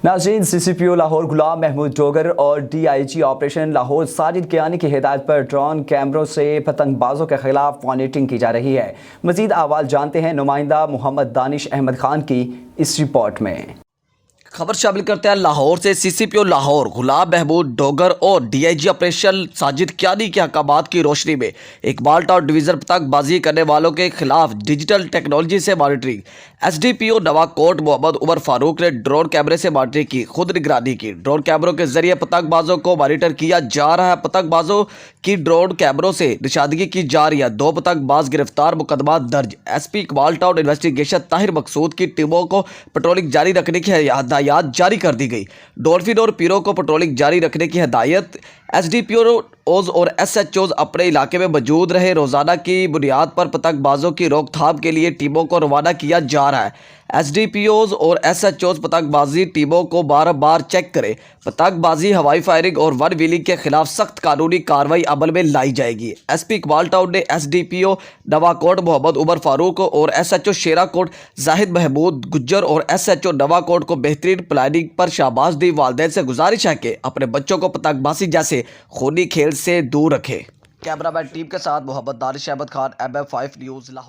नाज़रीन, CCPO लाहौर गुलाम महमूद डोगर और DIG operation Lahore Sajid Kiani की हिदायत पर ड्रोन कैमरों से पतंगबाजों के खिलाफ मॉनिटरिंग की जा रही है। मजीद अहवाल जानते हैं नुमाइंदा मोहम्मद दानिश अहमद खान की इस रिपोर्ट में। खबर शामिल करते हैं लाहौर से। CCPO लाहौर गुलाम महमूद डोगर और DIG ऑपरेशन साजिद कियानी के अहकामात की रोशनी में इकबाल टाउन डिवीजन पतंगबाजी करने वालों के खिलाफ डिजिटल टेक्नोलॉजी से मॉनिटरिंग। SDPO नवाकोट मोहम्मद उमर फारूक ने ड्रोन कैमरे से मॉनिटरिंग की, खुद निगरानी की। ड्रोन कैमरों के जरिए पतंगबाजों को मॉनिटर किया जा रहा है। पतंगबाजों की ड्रोन कैमरों से निशानदगी की जा रही है। 2 पतंगबाज गिरफ्तार, मुकदमा दर्ज। SP Iqbal town investigation Tahir Maqsood की टीमों को पेट्रोलिंग जारी रखने की हिदायत जारी कर दी गई। डॉल्फिन और पीरों को पेट्रोलिंग जारी रखने की हिदायत। SDPOs और SHOs अपने इलाके में मौजूद रहे। रोजाना की बुनियाद पर पतंगबाजों की रोकथाम के लिए टीमों को रवाना किया जा रहा है। SDPOs और SHOs पतंगबाजी टीमों को बार बार चेक करें। पतंगबाजी, हवाई फायरिंग और वन व्हीलिंग के खिलाफ सख्त कानूनी कार्रवाई अमल में लाई जाएगी। SP इकबाल टाउन ने SDPO नवाकोट मोहम्मद उमर फारूक और SHO शेराकोट जाहिद महमूद गुज्जर और SHO नवाकोट को बेहतरीन प्लानिंग पर शाबाश दी। वालिदैन से गुजारिश है कि अपने बच्चों को पतंगबाजी जैसे खूनी खेल से दूर रखें। कैमरामैन टीम के साथ मोहम्मद दानिश अहमद खान, MM5 न्यूज़ लाहौर।